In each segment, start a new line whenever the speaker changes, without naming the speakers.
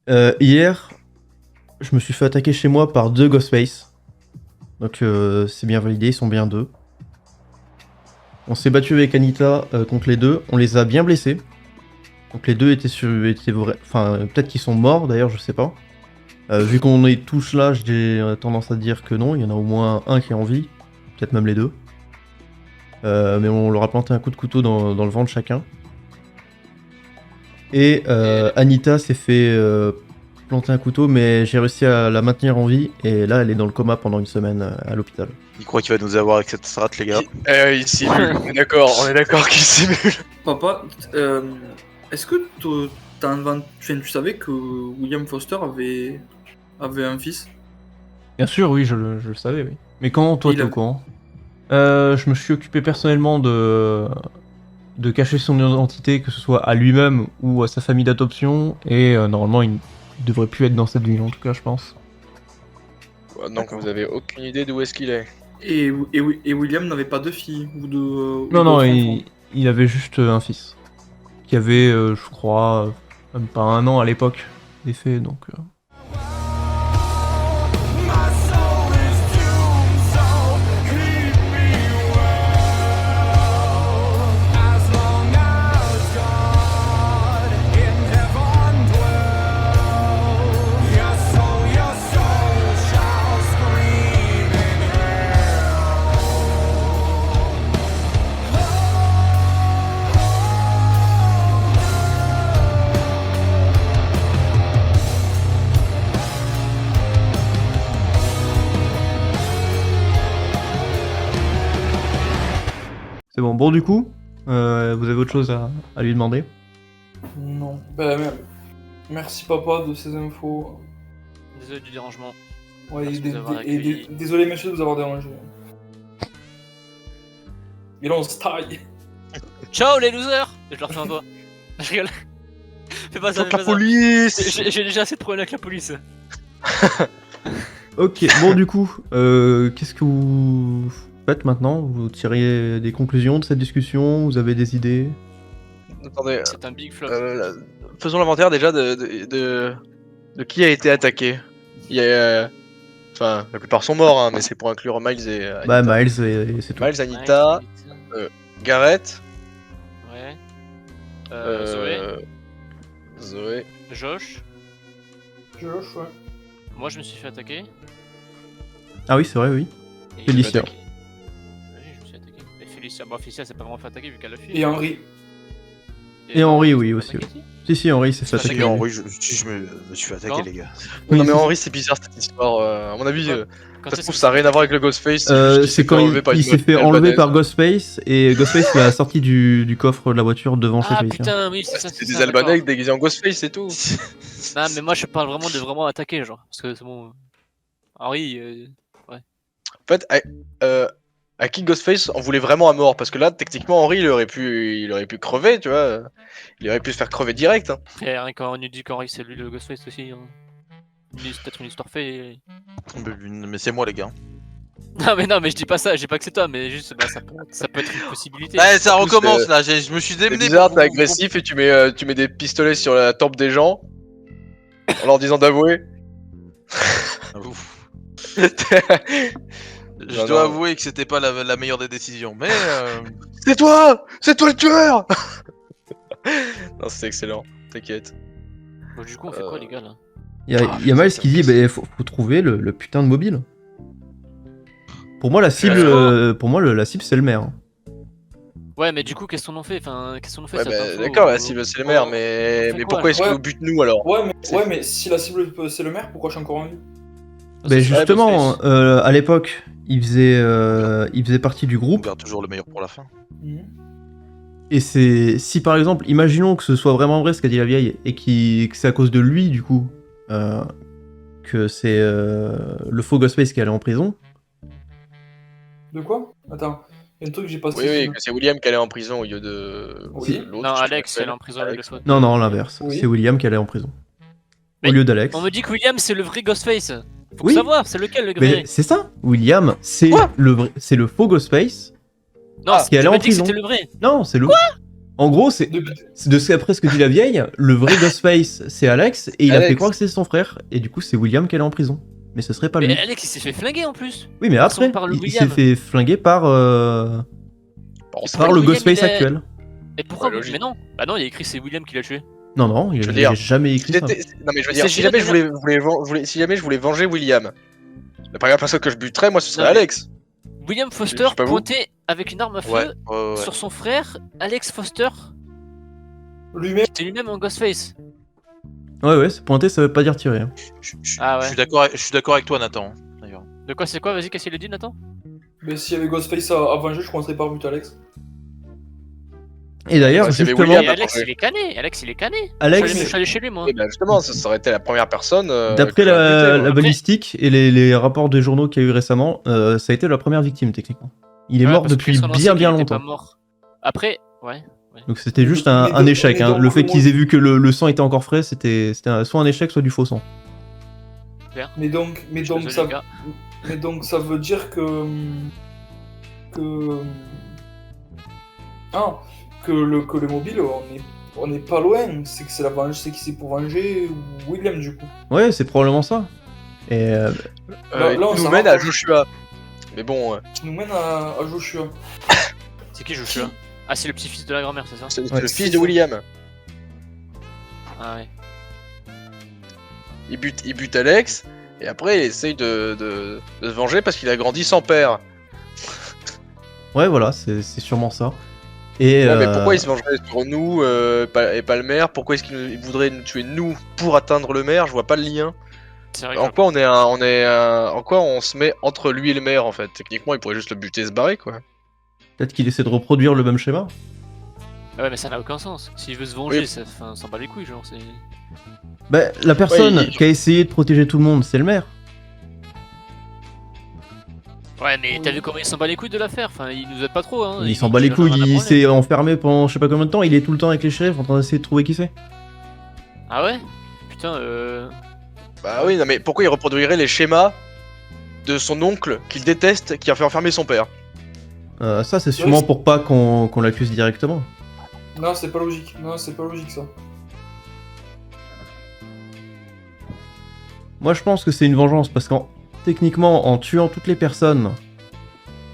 Hier, je me suis fait attaquer chez moi par 2 Ghostface. Donc c'est bien validé, ils sont bien 2. On s'est battu avec Anita contre les deux, on les a bien blessés. Donc les deux étaient vrais. Enfin, peut-être qu'ils sont morts d'ailleurs, je sais pas. Vu qu'on est tous là, j'ai tendance à dire que non, il y en a au moins un qui est en vie. Peut-être même les deux. Mais on leur a planté un coup de couteau dans le ventre chacun. Et Anita s'est fait planter un couteau, mais j'ai réussi à la maintenir en vie. Et là, elle est dans le coma pendant une semaine à l'hôpital.
Il croit qu'il va nous avoir avec cette strat, les gars.
Il simule, on est d'accord qu'il simule.
Papa, est-ce que tu savais que William Foster avait un fils?
Bien sûr, oui, je le savais, oui. Mais quand toi, t'es au courant? Je me suis occupé personnellement de cacher son identité, que ce soit à lui-même ou à sa famille d'adoption, et normalement, il devrait plus être dans cette ville, en tout cas, je pense.
Donc vous avez aucune idée d'où est-ce qu'il est.
Et William n'avait pas de fille ou de.
Non, il avait juste un fils. Qui avait, je crois, même pas un an à l'époque des faits, donc. C'est bon. Bon, du coup, vous avez autre chose à lui demander?
Non. Bah, merci papa de ces infos.
Désolé du dérangement.
Ouais,
Merci de nous avoir accueillis.
désolé monsieur de vous avoir dérangé. Et là on se taille.
Ciao les losers! Je leur fais un doigt. Je rigole. Fais pas ça, fais
La
pas ça.
police.
J'ai déjà assez de problèmes avec la police.
Ok, bon, du coup, qu'est-ce que vous faites maintenant? Vous tirez des conclusions de cette discussion? Vous avez des idées?
Attendez,
C'est un big flop.
faisons l'inventaire déjà de qui a été attaqué. Il y a... Enfin, la plupart sont morts, hein, mais c'est pour inclure Miles et Anita.
Bah, Miles, et c'est tout.
Miles, Anita, Garrett,
Ouais.
Zoé.
Josh.
Josh, ouais.
Moi je me suis fait attaquer.
Ah oui, c'est vrai, oui.
Et
Félicia.
Oui, je me suis attaqué. Et Félicia, bon, Félicia s'est pas vraiment fait attaquer vu qu'elle a fui.
Et Henry.
Et Henry, oui, aussi. Si, Henry s'est fait
C'est
attaquer.
que Henri, je me suis fait attaquer,
Non.
les gars.
Oui,
Non mais
c'est-
Henry c'est bizarre cette histoire, à mon avis,
Quand
ça se
est-ce
trouve
que
ça a rien à voir avec le Ghostface,
c'est quand il s'est fait enlever par Ghostface, et Ghostface l'a sorti du coffre de la voiture devant chez
Ah
Félicia.
putain, oui, c'est ça.
C'est
c'est
des
ça,
Albanais
d'accord.
déguisés en Ghostface et tout.
Non, mais moi je parle vraiment de vraiment attaquer, genre. Parce que c'est bon. Henri,
En fait, à qui Ghostface on voulait vraiment à mort, parce que là techniquement Henry il aurait pu crever, tu vois. Il aurait pu se faire crever direct. Hein.
après, rien quand on nous dit qu'Henri c'est lui le Ghostface aussi. Hein. C'est peut-être une histoire faite.
Mais c'est moi, les gars.
Non, mais je dis pas ça, je dis pas que c'est toi, mais juste bah, ça peut être une possibilité.
Ouais, ça
En plus,
recommence là, je me suis
C'est
démené.
bizarre,
pour
t'es
vous-
agressif et tu mets des pistolets sur la tempe des gens en leur disant d'avouer.
Ouf.
Non,
Je dois
non.
avouer que c'était pas la meilleure des décisions, mais
C'est toi le tueur. Non, c'est excellent, t'inquiète.
Bon, du coup, on fait quoi, les gars là?
Il y a Miles qui dit, bah, faut trouver le putain de mobile. Pour moi, la cible, la cible, c'est le maire.
Ouais, mais du coup, qu'est-ce qu'on en fait? Enfin, qu'est-ce qu'on en fait
Ouais,
cette
bah,
info
d'accord, la cible c'est le maire,
on
mais
fait quoi,
pourquoi est-ce
là
qu'il nous bute nous alors?
Ouais, mais si la cible c'est le maire, pourquoi je suis encore en vie?
Ben justement,
Ghostface.
à l'époque, il faisait partie du
on
groupe.
garde toujours le meilleur pour la fin.
Et si par exemple, imaginons que ce soit vraiment vrai ce qu'a dit la vieille, et que c'est à cause de lui, du coup, que c'est le faux Ghostface qui est allé en prison.
De quoi? Attends, il y a un truc que j'ai pas
Oui, oui, que c'est William qui allait en prison au lieu de
Oui.
l'autre.
Non,
je sais
Alex,
pas
elle est en prison avec le
Alex.
faute.
Non, l'inverse.
Oui.
C'est William qui allait en prison.
Mais
Au lieu d'Alex.
On me dit que William c'est le vrai Ghostface. Faut
Oui.
savoir, c'est lequel le
Mais
vrai?
c'est ça, William, c'est
Quoi
le faux Ghostface.
Non,
Ah,
qui est allé
tu
en
m'as dit que
prison.
c'était le vrai.
Non, c'est le. En gros, c'est de ce qu'après ce que dit la vieille, le vrai Ghostface, c'est Alex, et il a
Alex.
fait croire que c'est son frère, et du coup, c'est William qui est en prison. Mais ce serait pas lui.
Mais Alex, il s'est fait flinguer en plus.
Oui, mais
façon,
après,
par le
il s'est
William.
fait flinguer par
Bon, c'est
le
William,
Ghostface
il a-
actuel.
Et pourquoi
Ouais, logique.
Mais non. Bah non, il y a écrit c'est William qui l'a tué.
Non, il
Je veux
a
dire,
jamais écrit ça.
Non mais je veux
C'est
dire, si
Gilles
jamais si jamais je voulais venger William, la première personne que je buterais, moi, ce serait
Non, mais-
Alex.
William Foster
Je sais pas vous.
pointait avec une arme à feu
Ouais.
sur son frère, Alex Foster,
Lui-même,
qui était lui-même en Ghostface.
Ouais, c'est pointer, ça veut pas dire tirer. Hein.
Ah ouais.
Je suis d'accord avec toi, Nathan. D'ailleurs.
De quoi c'est quoi Vas-y, qu'est-ce qu'il a dit, Nathan?
mais s'il y avait Ghostface à venger, je commencerais par buter Alex.
Et d'ailleurs,
Ouais, c'est
justement,
William.
Et
bah,
Alex,
attends,
il est cané. Alex, il est cané.
Alex,
Je suis allé chez lui, moi.
Et bah justement, ça aurait été la première personne.
d'après
que j'aurais buté,
la
moi.
balistique et les rapports des journaux qu'il y a eu récemment, ça a été la première victime, techniquement. Il est
Ouais,
mort
parce que
depuis
son
bien
ancien, il était
longtemps.
pas mort. Après, ouais.
Donc c'était juste
Mais
un
donc-
échec.
mais
Hein.
donc,
Le fait
moi-
qu'ils aient vu que le sang était encore frais, c'était soit un échec, soit du faux sang.
Mais donc,
Je suis désolé,
ça,
les gars.
mais donc ça veut dire que que le mobile, on est pas loin. C'est que c'est pour venger William du coup.
Ouais, c'est probablement ça. Et
Là,
Il
on
nous
s'en
mène à
rapproche.
Joshua. Mais bon,
Qui nous mène à Joshua.
C'est qui Joshua? Ah, c'est le petit-fils de la grand-mère, c'est ça?
c'est
Ouais,
le
c'est
fils de
ça.
William.
Ah ouais.
Il bute Alex, et après il essaye de se venger parce qu'il a grandi sans père.
ouais, voilà, c'est sûrement ça. Et
Ouais, mais pourquoi il se vengerait sur nous et pas le maire? Pourquoi est-ce qu'il voudrait nous tuer nous pour atteindre le maire? Je vois pas le lien.
C'est vrai
En
que...
quoi en quoi on se met entre lui et le maire en fait? Techniquement, il pourrait juste le buter et se barrer quoi.
peut-être qu'il essaie de reproduire le même schéma.
Ah ouais, mais ça n'a aucun sens. S'il veut se venger,
Oui.
ça s'en bat les couilles, genre. C'est...
Bah, la personne
Ouais,
qui a essayé de protéger tout le monde, c'est le maire.
Ouais, mais t'as
Oui.
vu comment il s'en bat les couilles de l'affaire? Enfin, il nous aide pas trop, hein.
Il s'en bat les
en a
couilles,
rien à
il
branler.
s'est enfermé pendant je sais pas combien de temps, il est tout le temps avec les shérifs en train d'essayer de trouver qui c'est.
Ah ouais? Putain,
Bah oui, non mais pourquoi il reproduirait les schémas de son oncle qu'il déteste qui a fait enfermer son père?
Ça, c'est sûrement
c'est-
pour pas qu'on l'accuse directement.
Non, c'est pas logique. Non, c'est pas logique ça.
Moi, je pense que c'est une vengeance parce qu'en techniquement, en tuant toutes les personnes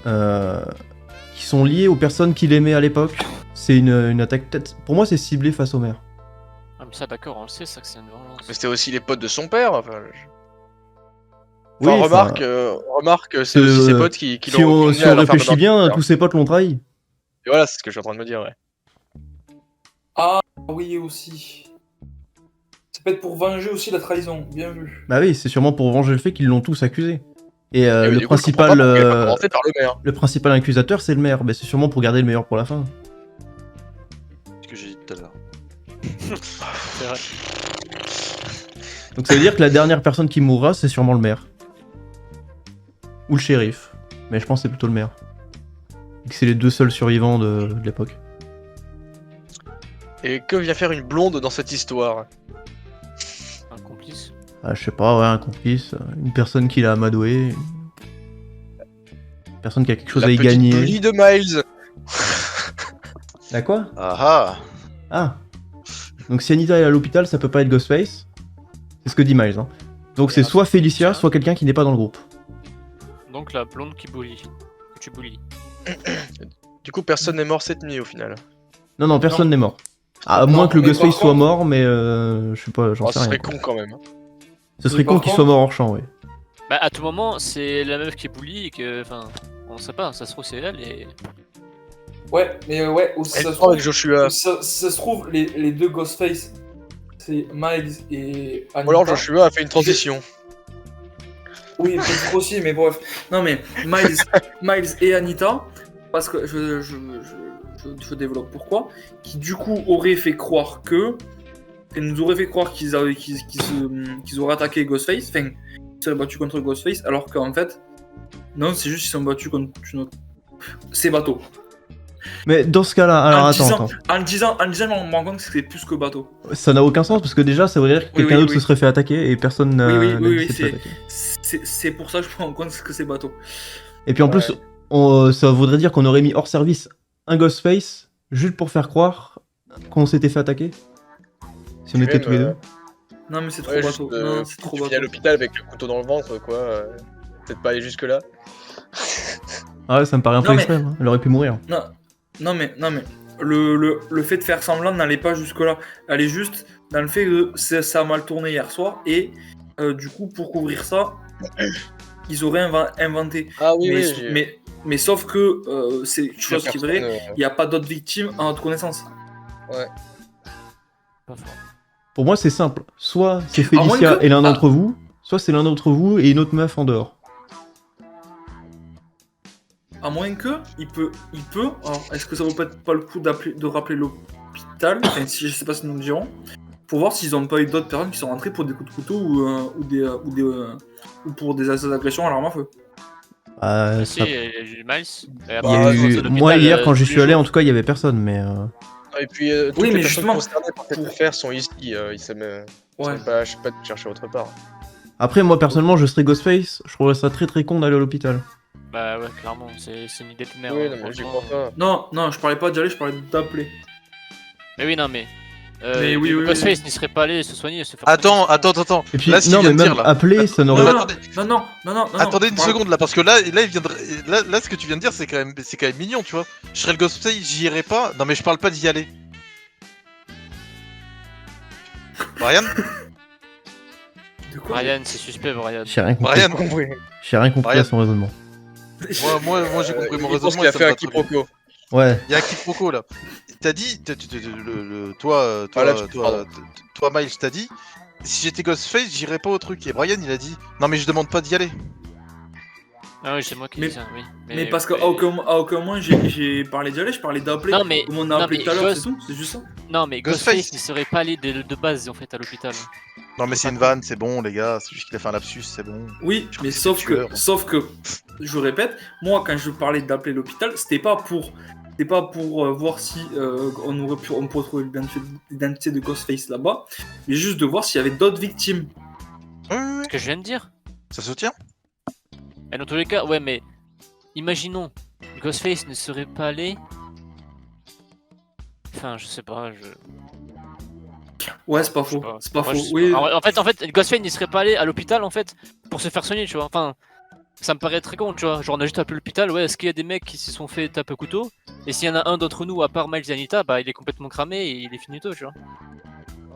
qui sont liées aux personnes qu'il aimait à l'époque, c'est une attaque. Peut-être, pour moi, c'est ciblé face au maire.
Ah, mais ça, d'accord, on le sait, ça que c'est une vengeance.
Mais c'était aussi les potes de son père. Enfin,
Oui,
enfin,
enfin,
remarque, c'est aussi ses potes qui
si
l'ont
on,
mené
si
à
on
l'enfermement
réfléchit
de son
bien,
père.
tous ses potes l'ont trahi.
Et voilà, c'est ce que je suis en train de me dire, ouais.
Ah oui aussi. Ça peut être pour venger aussi la trahison. Bien vu.
Bah oui, c'est sûrement pour venger le fait qu'ils l'ont tous accusé. Et
Et oui,
le
du coup, je comprends
principal,
pas pourquoi il a pas commencé par le maire.
le principal accusateur, c'est le maire. Mais c'est sûrement pour garder le meilleur pour la fin.
Ce que j'ai dit tout à l'heure.
C'est vrai.
Donc ça veut dire que la dernière personne qui mourra, c'est sûrement le maire. Ou le shérif. Mais je pense que c'est plutôt le maire. Vu que c'est les deux seuls survivants de l'époque.
Et que vient faire une blonde dans cette histoire?
Un complice.
Ah, je sais pas, ouais, un complice, une personne qui l'a amadoué, une personne qui a quelque chose
La
à y
petite
gagner.
bully de Miles.
La quoi?
Ah
Ah. Donc si Anita est à l'hôpital, ça peut pas être Ghostface. C'est ce que dit Miles. Hein. Donc c'est soit Felicia, soit quelqu'un qui n'est pas dans le groupe.
Donc la blonde qui bully. Que tu bullies.
Du coup, personne n'est mort cette nuit au final.
Non, personne n'est mort. À
Non,
moins que le
mais
Ghostface
par
soit
contre-
mort, mais je sais pas, j'en
Oh,
sais
ce
rien.
serait
quoi.
con quand même.
Ce serait
Mais
con
par
qu'il
contre-
soit mort hors champ, ouais.
Bah, à tout moment, c'est la meuf qui est bully et que. Enfin, on sait pas, ça se trouve, c'est elle et.
Ouais, mais ouais, aussi,
Elle
ça se
prend avec
trouve,
Joshua.
ça se trouve les deux Ghostface, c'est Miles et Anita.
Ou alors Joshua a fait une transition.
Oui, peut-être aussi, mais bref. Non, mais Miles et Anita, parce que je développe pourquoi, qui du coup auraient fait croire que. Ils nous auraient fait croire qu'ils auraient attaqué Ghostface, enfin, qu'ils seraient battus contre Ghostface, alors qu'en fait, non, c'est juste qu'ils sont battus contre ces bateaux.
Mais dans ce cas-là, alors attends.
En le disant, je me rends compte que c'est plus que bateau.
Ça n'a aucun sens parce que déjà, ça veut dire que quelqu'un
oui,
d'autre
oui.
se serait fait attaquer et personne n'a
Oui,
n'a essayé de
c'est-
s'attaquer.
C'est pour ça que je me rends compte que c'est bateau.
Et puis en plus, ça voudrait dire qu'on aurait mis hors service un Ghostface juste pour faire croire Quand on s'était fait attaquer? Si on
Puis
était
même,
tous les deux?
Non, mais c'est trop
Ouais,
bateau.
juste,
Non, c'est trop
tu finis à
bateau.
l'hôpital avec le couteau dans le ventre, quoi. Peut-être pas aller jusque-là.
Ah ouais, ça me paraît un peu
Non, mais-
extrême, hein. Elle aurait pu mourir.
Non, mais le fait de faire semblant n'allait pas jusque-là. Elle est juste dans le fait que ça a mal tourné hier soir et du coup, pour couvrir ça, ils auraient inventé.
Ah oui,
mais,
oui, j'ai-
mais sauf que c'est une chose qui est vraie,
personne,
il n'y a pas d'autres victimes à notre connaissance.
Pas fort.
Pour moi, c'est simple. Soit c'est
À moins
Félicia
que-
et l'un
Ah.
d'entre vous, soit c'est l'un d'entre vous et une autre meuf en dehors.
À moins que, il peut. Alors, est-ce que ça vaut peut-être pas le coup de rappeler l'hôpital, enfin, si je sais pas si nous le dirons, pour voir s'ils ont pas eu d'autres personnes qui sont rentrées pour des coups de couteau ou pour des agressions à l'arme à feu.
Ah,
Si,
ça-
il y a eu Miles. Et
il y a
après,
eu-
à l'hôpital,
Moi, hier, quand j'y
tous les
suis allé,
jours.
en tout cas, il y avait personne, mais.
Et puis, toutes
Oui,
les
mais
personnes
justement,
concernées par cette
pour-
affaire sont ici. Ils savent
Ouais.
pas, je sais pas, de chercher autre part.
Après, moi, personnellement, je serais Ghostface. Je trouverais ça très très con d'aller à l'hôpital.
Bah ouais, clairement, c'est une idée de merde.
Oui,
hein,
non, mais j'y
franchement.
crois pas.
Non, je parlais pas d'y aller, je parlais d'appeler.
Mais oui, non, mais.
Mais oui, oui,
Ghostface
oui.
n'y serait pas allé se soigner, se faire
Attends,
soigner.
attends.
Et puis,
Là, ce qu'il
non,
vient
mais
de
même
dire là.
appeler, ça
Non,
n'aurait.
mais
Non,
attendez.
Non.
Attendez une
Voilà.
seconde là, parce que là, il vient de... là, ce que tu viens de dire, c'est quand même mignon, tu vois. Je serais le Ghostface, j'y irais pas. Non, mais je parle pas d'y aller. Brian
De quoi
Brian, c'est suspect, Brian.
J'ai rien compris.
Brian
Oui.
J'ai rien compris
Brian.
à son raisonnement.
Moi j'ai compris mon
Je pense
raisonnement.
qu'il a
et ça
fait
me
un
va très bien.
quiproquo.
Ouais.
Il y a un quiproquo là. T'as dit, toi,
pardon.
toi, Miles, t'as dit, si j'étais Ghostface, j'irais pas au truc. Et Brian, il a dit, non mais je demande pas d'y aller.
Ah oui, c'est moi qui
Mais-
dis ça, oui.
Mais parce qu'à aucun moment j'ai parlé d'y aller, je parlais d'appeler.
Non, mais.
Comme on a
non,
appelé
mais
tout à l'heure,
Ghost-
c'est tout, c'est juste ça.
Non, mais
Ghostface.
Ghostface, il serait pas allé de base en fait à l'hôpital.
Non mais c'est une vanne, c'est bon les gars, c'est juste qu'il a fait un lapsus, c'est bon.
Oui,
Je
mais
crois que c'était tueur.
sauf que, je répète, moi quand je parlais d'appeler l'hôpital, c'était pas pour voir si on pourrait trouver l'identité de Ghostface là-bas, mais juste de voir s'il y avait d'autres victimes.
Oui, oui, oui.
Ce que je viens de dire.
Ça se tient.
Et dans tous les cas, ouais, mais. Imaginons, Ghostface ne serait pas allé. Enfin, je sais pas,
Ouais, c'est pas
je sais
faux,
pas.
c'est pas
Ouais,
faux.
je sais
Oui,
pas. En fait, Ghostface n'y serait pas allé à l'hôpital en fait pour se faire soigner, tu vois. Enfin, ça me paraît très con, tu vois. Genre, on a juste appelé l'hôpital, ouais, est-ce qu'il y a des mecs qui se sont fait taper au couteau? Et s'il y en a un d'entre nous, à part Miles et Anita, bah il est complètement cramé et il est finito, tu vois.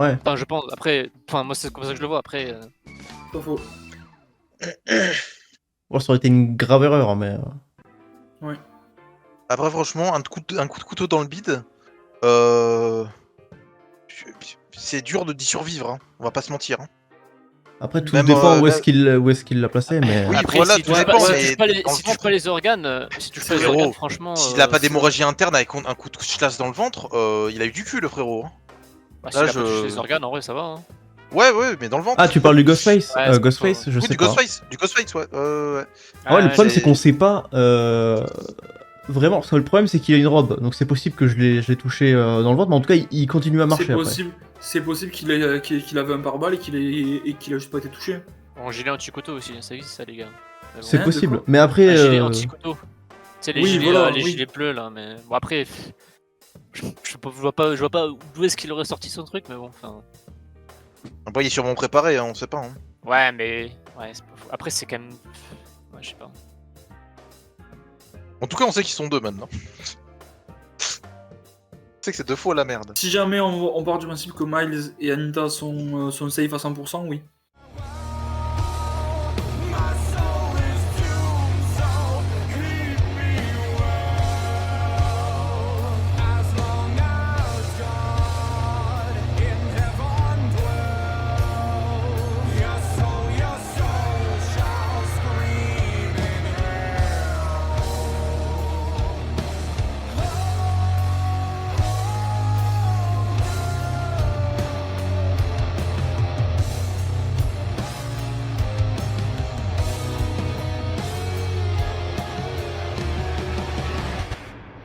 Ouais.
Enfin, je pense, après, enfin, moi c'est comme ça que je le vois, après.
c'est pas faux.
Bon, ça aurait été une grave erreur, mais.
Après franchement, un coup de couteau dans le bide, c'est dur d'y survivre, hein. On va pas se mentir. Hein.
Après, tout
Même,
dépend où
là-
est-ce qu'il l'a placé, mais.
Oui,
Après,
voilà,
si
tout
tu
dépend,
si
mais
tu touches pas les,
dans le
si tu touches
ventre-
pas les organes, si tu touches pas les
Frérot,
organes, franchement.
S'il a pas d'hémorragie interne avec un coup de chlasse dans le ventre, il a eu du cul le frérot. Hein.
Bah, s'il
là,
a pas
je-
touché les organes, en vrai, ça va. Hein.
Ouais, mais dans le ventre.
Ah, tu parles du Ghostface
Ouais, c'est
Ghostface,
pas-
je
Oui,
sais
du
pas.
Ghostface, ouais. Ouais.
Ah ouais, le problème,
j'ai-
c'est qu'on sait pas. Vraiment, parce que le problème, c'est qu'il a une robe. Donc, c'est possible que je l'ai touché dans le ventre, mais en tout cas, il continue à marcher après.
C'est possible qu'il avait un pare-balles et qu'il a juste pas été touché.
En gilet anti-couteau aussi, ça existe ça, les gars. Mais bon.
C'est
Hein, de
possible.
quoi
Mais après.
Un gilet anti-couteau. C'est les
Oui,
gilets,
voilà,
les
oui.
gilets bleus là, mais bon après, je vois pas d'où est-ce qu'il aurait sorti son truc, mais bon, enfin.
Après, il est sûrement préparé, hein, on sait pas. Hein.
Ouais, mais ouais, c'est pas fou. Après c'est quand même, ouais, je sais pas.
En tout cas, on sait qu'ils sont deux maintenant. On sait que c'est deux fois la merde.
Si jamais on part du principe que Miles et Anita sont safe à 100%, oui.